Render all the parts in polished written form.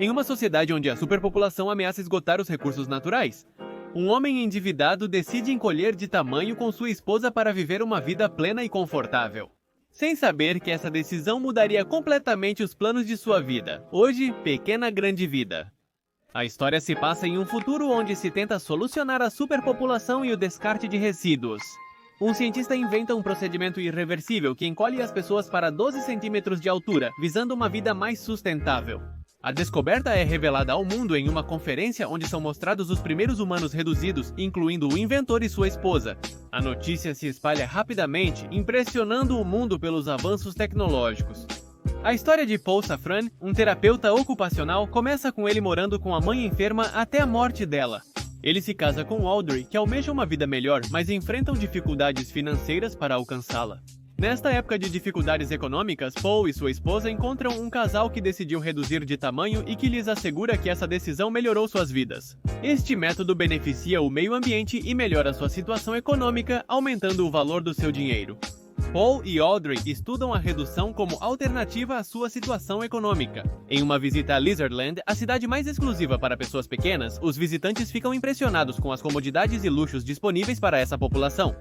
Em uma sociedade onde a superpopulação ameaça esgotar os recursos naturais, um homem endividado decide encolher de tamanho com sua esposa para viver uma vida plena e confortável, sem saber que essa decisão mudaria completamente os planos de sua vida. Hoje, Pequena Grande Vida. A história se passa em um futuro onde se tenta solucionar a superpopulação e o descarte de resíduos. Um cientista inventa um procedimento irreversível que encolhe as pessoas para 12 centímetros de altura, visando uma vida mais sustentável. A descoberta é revelada ao mundo em uma conferência onde são mostrados os primeiros humanos reduzidos, incluindo o inventor e sua esposa. A notícia se espalha rapidamente, impressionando o mundo pelos avanços tecnológicos. A história de Paul Safran, um terapeuta ocupacional, começa com ele morando com a mãe enferma até a morte dela. Ele se casa com Audrey, que almeja uma vida melhor, mas enfrentam dificuldades financeiras para alcançá-la. Nesta época de dificuldades econômicas, Paul e sua esposa encontram um casal que decidiu reduzir de tamanho e que lhes assegura que essa decisão melhorou suas vidas. Este método beneficia o meio ambiente e melhora sua situação econômica, aumentando o valor do seu dinheiro. Paul e Audrey estudam a redução como alternativa à sua situação econômica. Em uma visita a Lizardland, a cidade mais exclusiva para pessoas pequenas, os visitantes ficam impressionados com as comodidades e luxos disponíveis para essa população.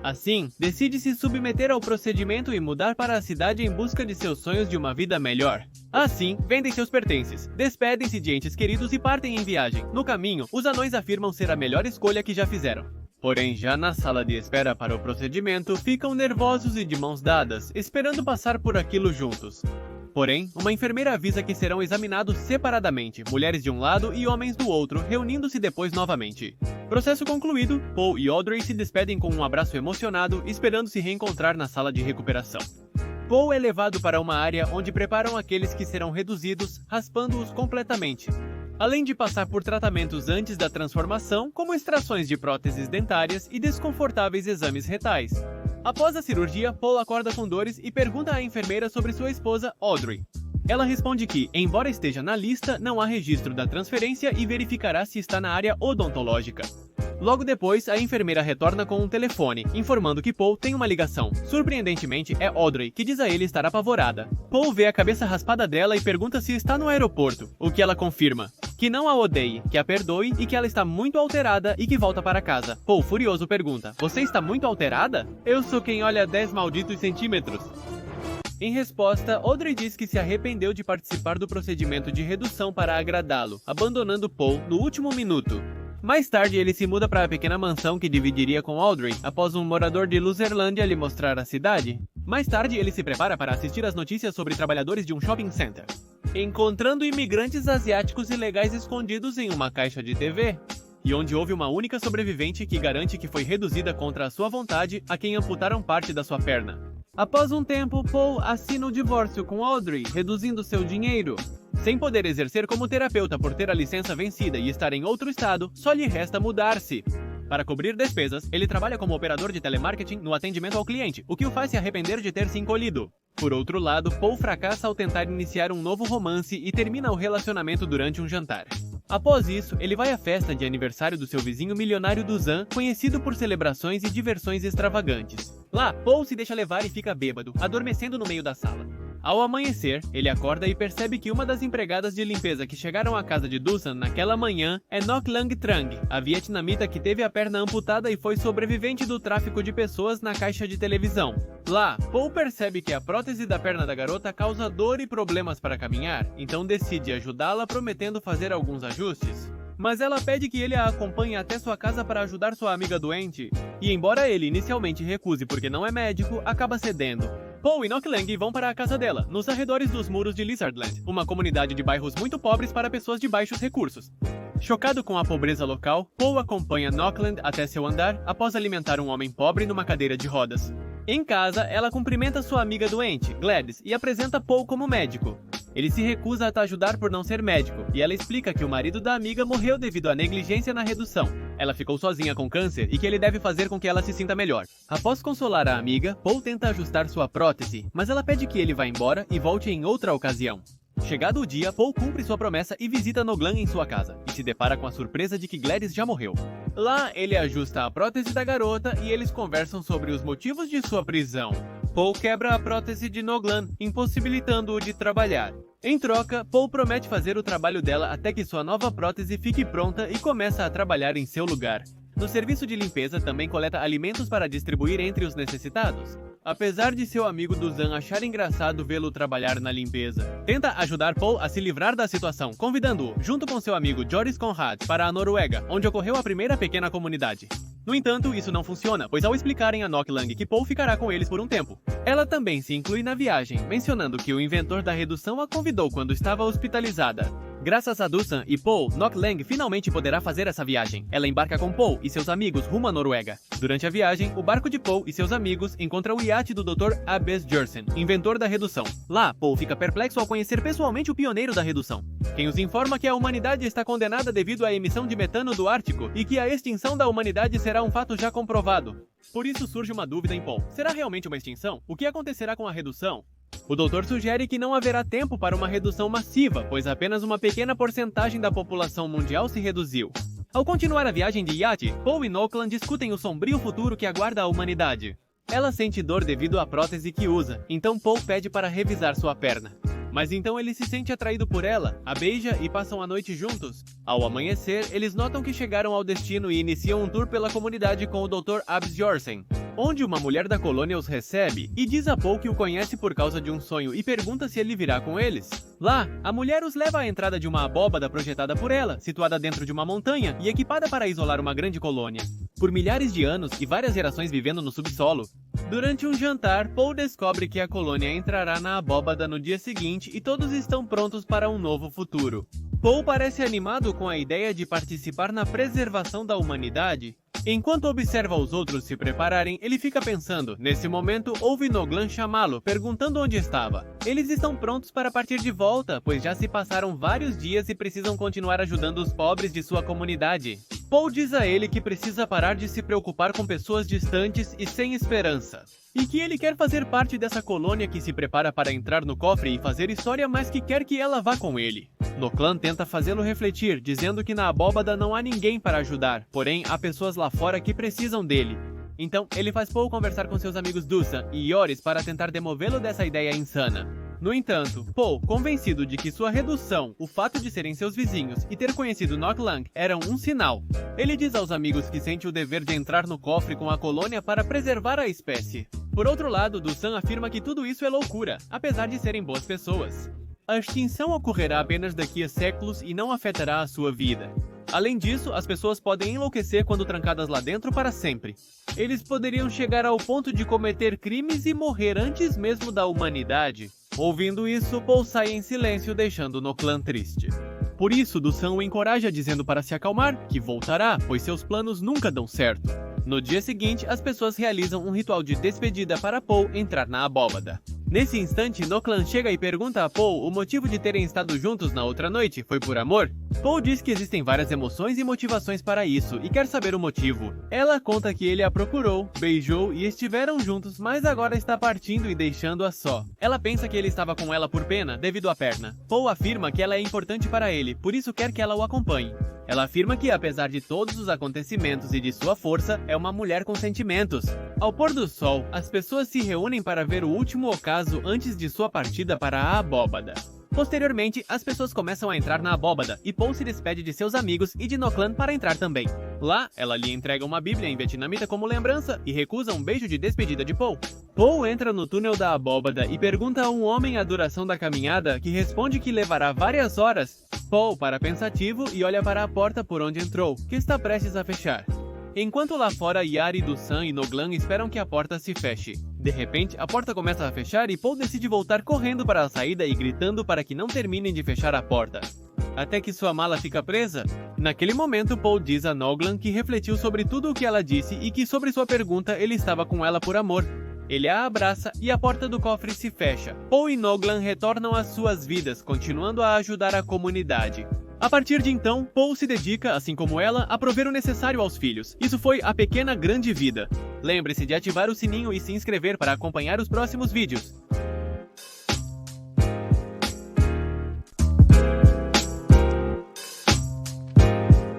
Assim, decide se submeter ao procedimento e mudar para a cidade em busca de seus sonhos de uma vida melhor. Assim, vendem seus pertences, despedem-se de entes queridos e partem em viagem. No caminho, os anões afirmam ser a melhor escolha que já fizeram. Porém, já na sala de espera para o procedimento, ficam nervosos e de mãos dadas, esperando passar por aquilo juntos. Porém, uma enfermeira avisa que serão examinados separadamente, mulheres de um lado e homens do outro, reunindo-se depois novamente. Processo concluído, Paul e Audrey se despedem com um abraço emocionado, esperando se reencontrar na sala de recuperação. Paul é levado para uma área onde preparam aqueles que serão reduzidos, raspando-os completamente. Além de passar por tratamentos antes da transformação, como extrações de próteses dentárias e desconfortáveis exames retais. Após a cirurgia, Paul acorda com dores e pergunta à enfermeira sobre sua esposa, Audrey. Ela responde que, embora esteja na lista, não há registro da transferência e verificará se está na área odontológica. Logo depois, a enfermeira retorna com um telefone, informando que Paul tem uma ligação. Surpreendentemente, é Audrey, que diz a ele estar apavorada. Paul vê a cabeça raspada dela e pergunta se está no aeroporto, o que ela confirma. Que não a odeie, que a perdoe e que ela está muito alterada e que volta para casa. Paul, furioso, pergunta: "Você está muito alterada?" "Eu sou quem olha 10 malditos centímetros." Em resposta, Audrey diz que se arrependeu de participar do procedimento de redução para agradá-lo, abandonando Paul no último minuto. Mais tarde, ele se muda para a pequena mansão que dividiria com Audrey, após um morador de Luzerlândia lhe mostrar a cidade. Mais tarde, ele se prepara para assistir às notícias sobre trabalhadores de um shopping center, encontrando imigrantes asiáticos ilegais escondidos em uma caixa de TV, e onde houve uma única sobrevivente que garante que foi reduzida contra a sua vontade, a quem amputaram parte da sua perna. Após um tempo, Paul assina o divórcio com Audrey, reduzindo seu dinheiro. Sem poder exercer como terapeuta por ter a licença vencida e estar em outro estado, só lhe resta mudar-se. Para cobrir despesas, ele trabalha como operador de telemarketing no atendimento ao cliente, o que o faz se arrepender de ter se encolhido. Por outro lado, Paul fracassa ao tentar iniciar um novo romance e termina o relacionamento durante um jantar. Após isso, ele vai à festa de aniversário do seu vizinho milionário Dusan, conhecido por celebrações e diversões extravagantes. Lá, Paul se deixa levar e fica bêbado, adormecendo no meio da sala. Ao amanhecer, ele acorda e percebe que uma das empregadas de limpeza que chegaram à casa de Dusan naquela manhã é Ngoc Lang Trang, a vietnamita que teve a perna amputada e foi sobrevivente do tráfico de pessoas na caixa de televisão. Lá, Paul percebe que a prótese da perna da garota causa dor e problemas para caminhar, então decide ajudá-la prometendo fazer alguns ajustes. Mas ela pede que ele a acompanhe até sua casa para ajudar sua amiga doente, e embora ele inicialmente recuse porque não é médico, acaba cedendo. Paul e Ngoc Lang vão para a casa dela, nos arredores dos muros de Lizardland, uma comunidade de bairros muito pobres para pessoas de baixos recursos. Chocado com a pobreza local, Paul acompanha Ngoc Lang até seu andar após alimentar um homem pobre numa cadeira de rodas. Em casa, ela cumprimenta sua amiga doente, Gladys, e apresenta Paul como médico. Ele se recusa a ajudar por não ser médico, e ela explica que o marido da amiga morreu devido à negligência na redução. Ela ficou sozinha com câncer e que ele deve fazer com que ela se sinta melhor. Após consolar a amiga, Paul tenta ajustar sua prótese, mas ela pede que ele vá embora e volte em outra ocasião. Chegado o dia, Paul cumpre sua promessa e visita Ngoc Lang em sua casa, e se depara com a surpresa de que Gladys já morreu. Lá, ele ajusta a prótese da garota e eles conversam sobre os motivos de sua prisão. Paul quebra a prótese de Ngoc Lang, impossibilitando-o de trabalhar. Em troca, Paul promete fazer o trabalho dela até que sua nova prótese fique pronta e começa a trabalhar em seu lugar. No serviço de limpeza também coleta alimentos para distribuir entre os necessitados. Apesar de seu amigo Dusan achar engraçado vê-lo trabalhar na limpeza, tenta ajudar Paul a se livrar da situação, convidando-o, junto com seu amigo Joris Conrad, para a Noruega, onde ocorreu a primeira pequena comunidade. No entanto, isso não funciona, pois ao explicarem a Noklang que Paul ficará com eles por um tempo, ela também se inclui na viagem, mencionando que o inventor da redução a convidou quando estava hospitalizada. Graças a Dusan e Paul, Noklang finalmente poderá fazer essa viagem. Ela embarca com Paul e seus amigos rumo à Noruega. Durante a viagem, o barco de Paul e seus amigos encontra o iate do Dr. Abes Jørsen, inventor da redução. Lá, Paul fica perplexo ao conhecer pessoalmente o pioneiro da redução, quem os informa que a humanidade está condenada devido à emissão de metano do Ártico e que a extinção da humanidade será um fato já comprovado. Por isso surge uma dúvida em Paul. Será realmente uma extinção? O que acontecerá com a redução? O doutor sugere que não haverá tempo para uma redução massiva, pois apenas uma pequena porcentagem da população mundial se reduziu. Ao continuar a viagem de iate, Paul e Noklang discutem o sombrio futuro que aguarda a humanidade. Ela sente dor devido à prótese que usa, então Paul pede para revisar sua perna. Mas então ele se sente atraído por ela, a beija e passam a noite juntos. Ao amanhecer, eles notam que chegaram ao destino e iniciam um tour pela comunidade com o Dr. Abes Jørsen, onde uma mulher da colônia os recebe e diz a Paul que o conhece por causa de um sonho e pergunta se ele virá com eles. Lá, a mulher os leva à entrada de uma abóbada projetada por ela, situada dentro de uma montanha e equipada para isolar uma grande colônia. Por milhares de anos e várias gerações vivendo no subsolo. Durante um jantar, Paul descobre que a colônia entrará na abóbada no dia seguinte e todos estão prontos para um novo futuro. Paul parece animado com a ideia de participar na preservação da humanidade. Enquanto observa os outros se prepararem, ele fica pensando. Nesse momento, ouve Noklang chamá-lo, perguntando onde estava. Eles estão prontos para partir de volta, pois já se passaram vários dias e precisam continuar ajudando os pobres de sua comunidade. Paul diz a ele que precisa parar de se preocupar com pessoas distantes e sem esperança, e que ele quer fazer parte dessa colônia que se prepara para entrar no cofre e fazer história, mas que quer que ela vá com ele. Noklang tenta fazê-lo refletir, dizendo que na abóbada não há ninguém para ajudar, porém há pessoas lá fora que precisam dele. Então, ele faz Paul conversar com seus amigos Dusan e Joris para tentar demovê-lo dessa ideia insana. No entanto, Paul, convencido de que sua redução, o fato de serem seus vizinhos e ter conhecido Noklang eram um sinal, ele diz aos amigos que sente o dever de entrar no cofre com a colônia para preservar a espécie. Por outro lado, Dusan afirma que tudo isso é loucura, apesar de serem boas pessoas. A extinção ocorrerá apenas daqui a séculos e não afetará a sua vida. Além disso, as pessoas podem enlouquecer quando trancadas lá dentro para sempre. Eles poderiam chegar ao ponto de cometer crimes e morrer antes mesmo da humanidade. Ouvindo isso, Paul sai em silêncio, deixando Noklang triste. Por isso, Dusan o encoraja dizendo para se acalmar, que voltará, pois seus planos nunca dão certo. No dia seguinte, as pessoas realizam um ritual de despedida para Paul entrar na abóbada. Nesse instante, Noklang chega e pergunta a Paul o motivo de terem estado juntos na outra noite. Foi por amor? Paul diz que existem várias emoções e motivações para isso, e quer saber o motivo. Ela conta que ele a procurou, beijou e estiveram juntos, mas agora está partindo e deixando-a só. Ela pensa que ele estava com ela por pena, devido à perna. Paul afirma que ela é importante para ele, por isso quer que ela o acompanhe. Ela afirma que, apesar de todos os acontecimentos e de sua força, é uma mulher com sentimentos. Ao pôr do sol, as pessoas se reúnem para ver o último ocaso antes de sua partida para a abóbada. Posteriormente, as pessoas começam a entrar na abóbada e Paul se despede de seus amigos e de Noklang para entrar também. Lá, ela lhe entrega uma bíblia em vietnamita como lembrança e recusa um beijo de despedida de Paul. Paul entra no túnel da abóbada e pergunta a um homem a duração da caminhada, que responde que levará várias horas. Paul para pensativo e olha para a porta por onde entrou, que está prestes a fechar. Enquanto lá fora, Yari, Dusan e Noklang esperam que a porta se feche. De repente, a porta começa a fechar e Paul decide voltar correndo para a saída e gritando para que não terminem de fechar a porta. Até que sua mala fica presa. Naquele momento, Paul diz a Noklang que refletiu sobre tudo o que ela disse e que sobre sua pergunta ele estava com ela por amor. Ele a abraça e a porta do cofre se fecha. Paul e Noklang retornam às suas vidas, continuando a ajudar a comunidade. A partir de então, Paul se dedica, assim como ela, a prover o necessário aos filhos. Isso foi A Pequena Grande Vida. Lembre-se de ativar o sininho e se inscrever para acompanhar os próximos vídeos.